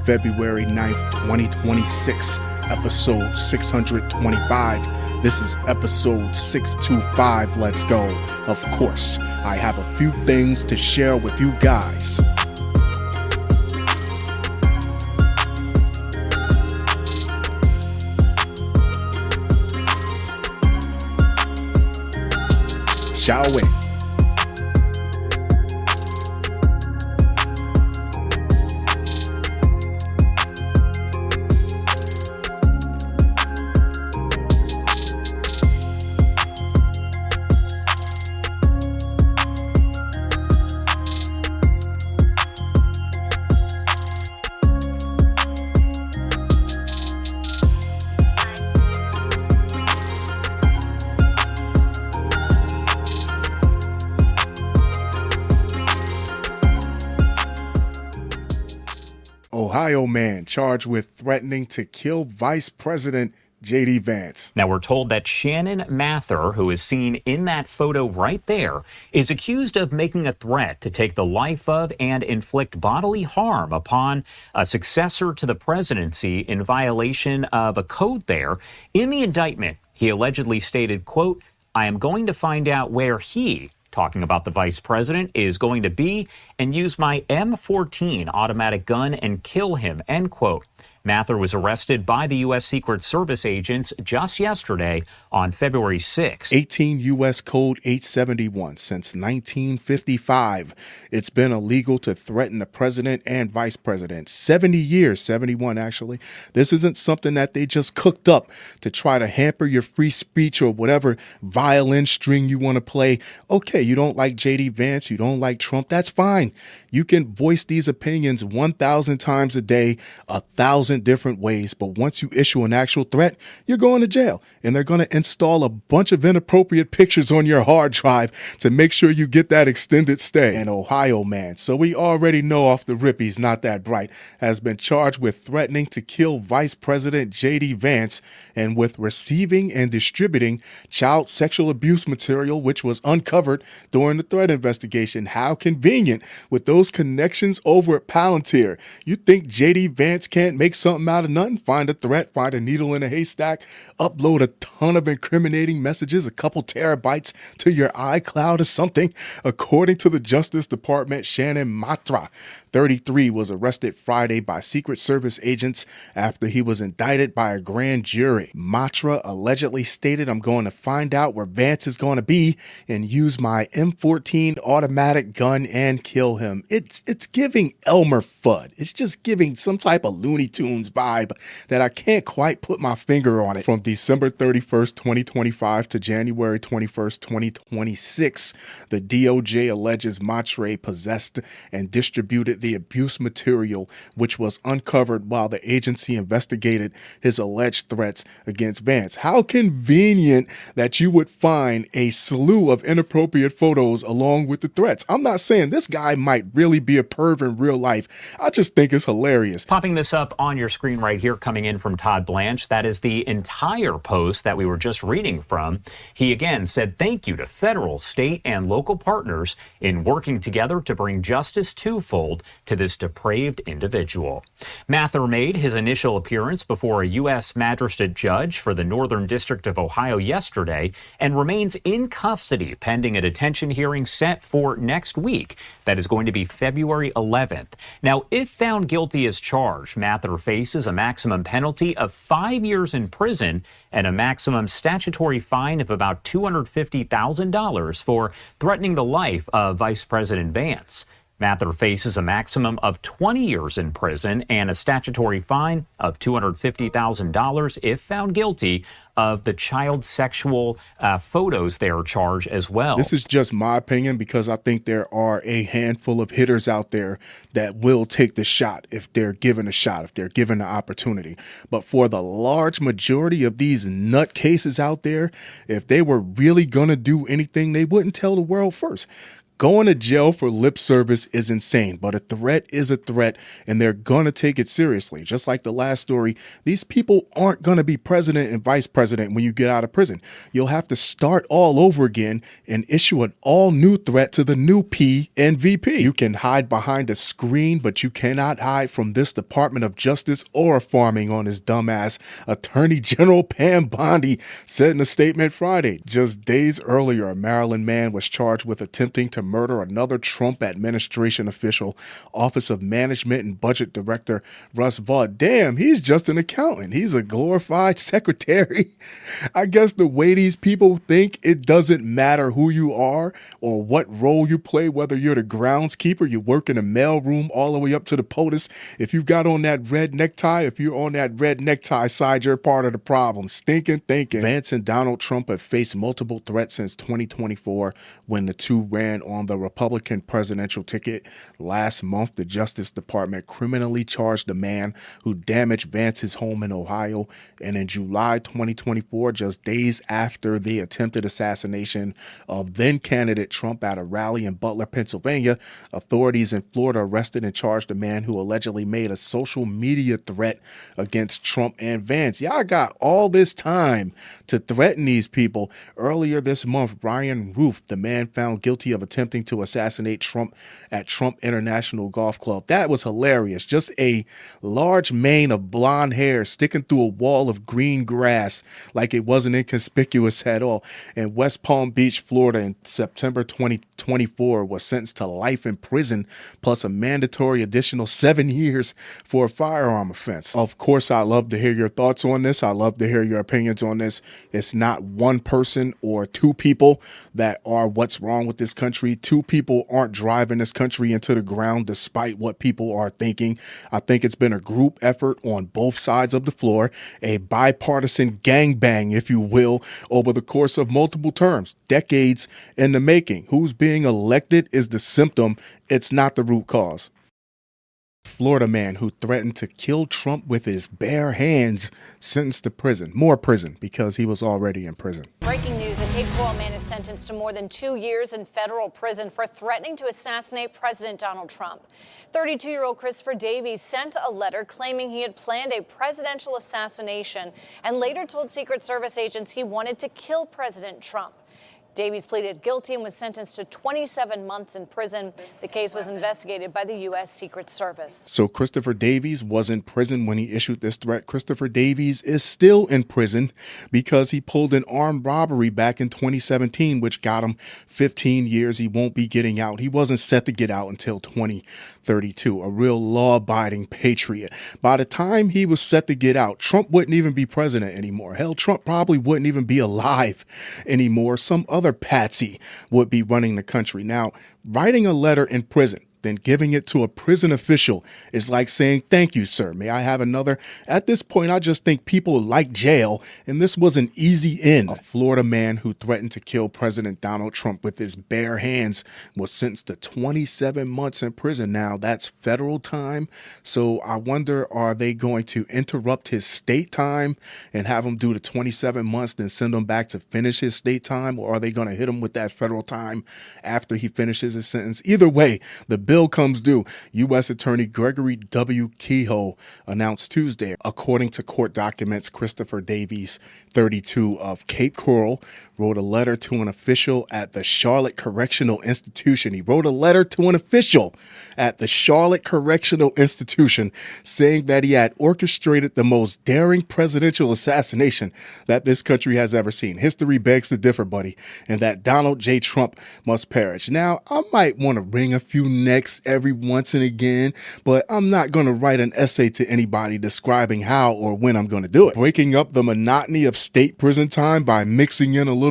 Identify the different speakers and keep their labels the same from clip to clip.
Speaker 1: February 9th, 2026, episode 625. This is episode 625. Let's go. Of course, I have a few things to share with you guys. Shall we? Ohio man charged with threatening to kill Vice President J.D. Vance.
Speaker 2: Now, we're told that Shannon Mather, who is seen in that photo right there, is accused of making a threat to take the life of and inflict bodily harm upon a successor to the presidency in violation of a code there. In the indictment, he allegedly stated, quote, "I am going to find out where he," talking about the vice president, "is going to be and use my M14 automatic gun and kill him," end quote. Mather was arrested by the U.S. Secret Service agents just yesterday on February 6th.
Speaker 1: 18 U.S. Code 871. Since 1955, it's been illegal to threaten the president and vice president. 70 years, 71 actually. This isn't something that they just cooked up to try to hamper your free speech or whatever violin string you want to play. Okay, you don't like J.D. Vance, you don't like Trump, that's fine. You can voice these opinions 1,000 times a day, 1,000 different ways, but once you issue an actual threat, you're going to jail, and they're going to install a bunch of inappropriate pictures on your hard drive to make sure you get that extended stay. An Ohio man, so we already know off the rip he's not that bright, has been charged with threatening to kill Vice President J.D. Vance and with receiving and distributing child sexual abuse material, which was uncovered during the threat investigation. How convenient with those connections over at Palantir. You think J.D. Vance can't make something out of nothing? Find a threat, find a needle in a haystack, upload a ton of incriminating messages, a couple terabytes to your iCloud or something. According to the Justice Department, Shannon Mather, 33, was arrested Friday by Secret Service agents after he was indicted by a grand jury. Mather allegedly stated, "I'm going to find out where Vance is going to be and use my M14 automatic gun and kill him." It's giving Elmer Fudd. It's just giving some type of Looney Tunes vibe that I can't quite put my finger on it. From December 31st, 2025 to January 21st, 2026, the DOJ alleges Mather possessed and distributed the abuse material, which was uncovered while the agency investigated his alleged threats against Vance. How convenient that you would find a slew of inappropriate photos along with the threats. I'm not saying this guy might really be a perv in real life. I just think it's hilarious.
Speaker 2: Popping this up on your screen right here, coming in from Todd Blanche. That is the entire post that we were just reading from. He again said, "Thank you to federal, state, and local partners in working together to bring justice twofold to this depraved individual." Mather made his initial appearance before a U.S. magistrate judge for the Northern District of Ohio yesterday and remains in custody pending a detention hearing set for next week. That is going to be February 11th. Now, if found guilty as charged, Mather faces a maximum penalty of 5 years in prison and a maximum statutory fine of about $250,000 for threatening the life of Vice President Vance. Mather faces a maximum of 20 years in prison and a statutory fine of $250,000 if found guilty of the child sexual photos there charge as well.
Speaker 1: This is just my opinion because I think there are a handful of hitters out there that will take the shot if they're given a shot, if they're given the opportunity. But for the large majority of these nutcases out there, if they were really going to do anything, they wouldn't tell the world first. Going to jail for lip service is insane, but a threat is a threat, and they're going to take it seriously. Just like the last story, these people aren't going to be president and vice president when you get out of prison. You'll have to start all over again and issue an all-new threat to the new P and VP. You can hide behind a screen, but you cannot hide from this Department of Justice or farming on his dumbass. Attorney General Pam Bondi said in a statement Friday. Just days earlier, a Maryland man was charged with attempting to murder another Trump administration official, Office of Management and Budget Director Russ Vaught. Damn, he's just an accountant. He's a glorified secretary. I guess the way these people think, it doesn't matter who you are or what role you play, whether you're the groundskeeper, you work in a mailroom, all the way up to the POTUS. If you got on that red necktie, if you're on that red necktie side, you're part of the problem. Stinking thinking. Vance and Donald Trump have faced multiple threats since 2024 when the two ran on the Republican presidential ticket. Last month, the Justice Department criminally charged a man who damaged Vance's home in Ohio. And in July 2024, just days after the attempted assassination of then-candidate Trump at a rally in Butler, Pennsylvania, authorities in Florida arrested and charged a man who allegedly made a social media threat against Trump and Vance. Y'all got all this time to threaten these people. Earlier this month, Ryan Roof, the man found guilty of attempting to assassinate Trump at Trump International Golf Club. That was hilarious. Just a large mane of blonde hair sticking through a wall of green grass like it wasn't inconspicuous at all. In West Palm Beach, Florida, in September 2024, was sentenced to life in prison plus a mandatory additional 7 years for a firearm offense. Of course, I love to hear your thoughts on this. I love to hear your opinions on this. It's not one person or two people that are what's wrong with this country. Two people aren't driving this country into the ground despite what people are thinking. I think it's been a group effort on both sides of the floor, a bipartisan gangbang, if you will, over the course of multiple terms, decades in the making. Who's being elected is the symptom. It's not the root cause. Florida man who threatened to kill Trump with his bare hands sentenced to prison. More prison because he was already in prison.
Speaker 3: Breaking news, a Cape Coral man is sentenced to more than 2 years in federal prison for threatening to assassinate President Donald Trump. 32-year-old Christopher Davies sent a letter claiming he had planned a presidential assassination and later told Secret Service agents he wanted to kill President Trump. Davies pleaded guilty and was sentenced to 27 months in prison. The case was investigated by the U.S. Secret Service.
Speaker 1: So Christopher Davies was in prison when he issued this threat. Christopher Davies is still in prison because he pulled an armed robbery back in 2017, which got him 15 years. He won't be getting out. He wasn't set to get out until 2032, a real law-abiding patriot. By the time he was set to get out, Trump wouldn't even be president anymore. Hell, Trump probably wouldn't even be alive anymore. Some other patsy would be running the country. Now, writing a letter in prison, then giving it to a prison official is like saying, "Thank you, sir. May I have another?" At this point, I just think people like jail, and this was an easy in. A Florida man who threatened to kill President Donald Trump with his bare hands was sentenced to 27 months in prison. Now, that's federal time, so I wonder, are they going to interrupt his state time and have him do the 27 months, then send him back to finish his state time, or are they going to hit him with that federal time after he finishes his sentence? Either way, the bill comes due. U.S. Attorney Gregory W. Kehoe announced Tuesday. According to court documents, Christopher Davies, 32, of Cape Coral, wrote a letter to an official at the Charlotte Correctional Institution. He wrote a letter to an official at the Charlotte Correctional Institution saying that he had orchestrated the most daring presidential assassination that this country has ever seen. History begs to differ, buddy, and that Donald J. Trump must perish. Now, I might want to wring a few necks every once and again, but I'm not going to write an essay to anybody describing how or when I'm going to do it. Breaking up the monotony of state prison time by mixing in a little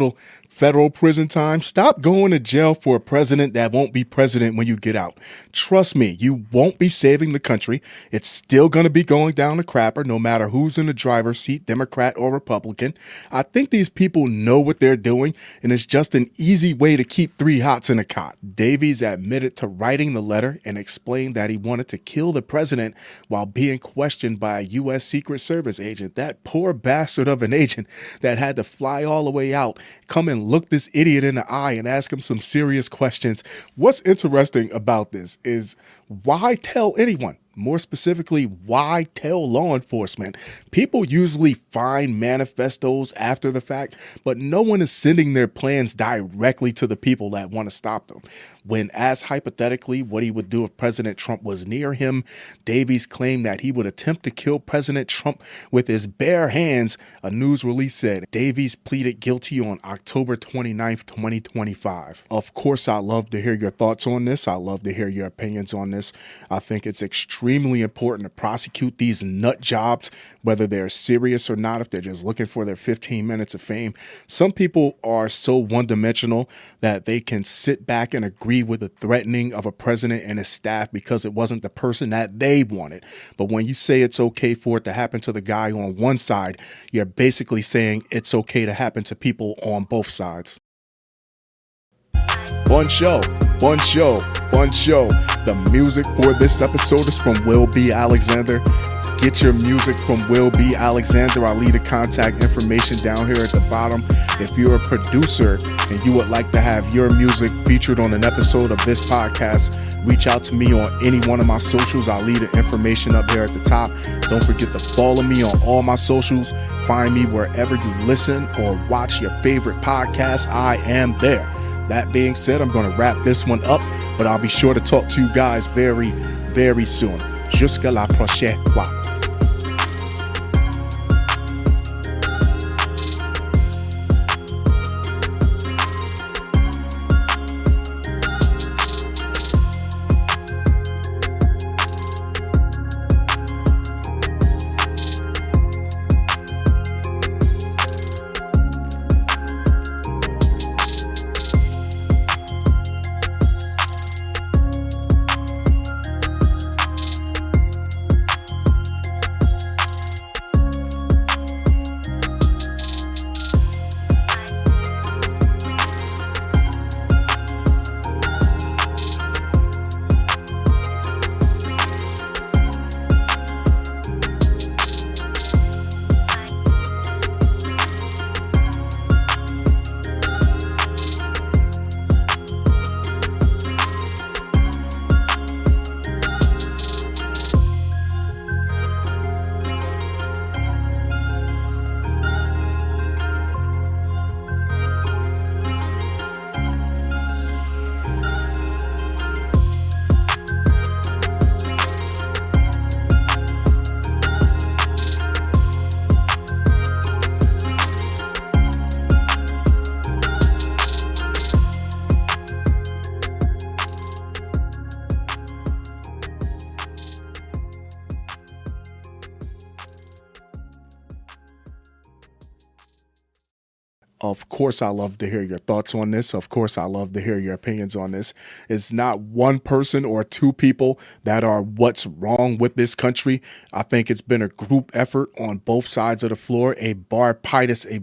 Speaker 1: federal prison time. Stop going to jail for a president that won't be president when you get out. Trust me, you won't be saving the country. It's still going to be going down the crapper no matter who's in the driver's seat, Democrat or Republican. I think these people know what they're doing, and it's just an easy way to keep three hots in a cot. Davies admitted to writing the letter and explained that he wanted to kill the president while being questioned by a U.S. Secret Service agent. That poor bastard of an agent that had to fly all the way out, come and look this idiot in the eye and ask him some serious questions. What's interesting about this is why tell anyone? More specifically, why tell law enforcement? People usually find manifestos after the fact, but no one is sending their plans directly to the people that want to stop them. When asked hypothetically what he would do if President Trump was near him, Davies claimed that he would attempt to kill President Trump with his bare hands. A news release said Davies pleaded guilty on October 29th, 2025. Of course, I love to hear your thoughts on this. I love to hear your opinions on this. I think it's extremely important to prosecute these nut jobs, whether they're serious or not, if they're just looking for their 15 minutes of fame. Some people are so one-dimensional that they can sit back and agree with the threatening of a president and his staff because it wasn't the person that they wanted. But when you say it's okay for it to happen to the guy on one side, you're basically saying it's okay to happen to people on both sides. One show. The music for this episode is from Will B. Alexander. Get your music from Will B. Alexander. I'll leave the contact information down here at the bottom. If you're a producer and you would like to have your music featured on an episode of this podcast, reach out to me on any one of my socials. I'll leave the information up here at the top. Don't forget to follow me on all my socials. Find me wherever you listen or watch your favorite podcast. I am there. That being said, I'm going to wrap this one up, but I'll be sure to talk to you guys very, very soon. Jusqu'à la prochaine fois. Of course, I love to hear your thoughts on this. Of course, I love to hear your opinions on this. It's not one person or two people that are what's wrong with this country. I think it's been a group effort on both sides of the floor, a bipartisan.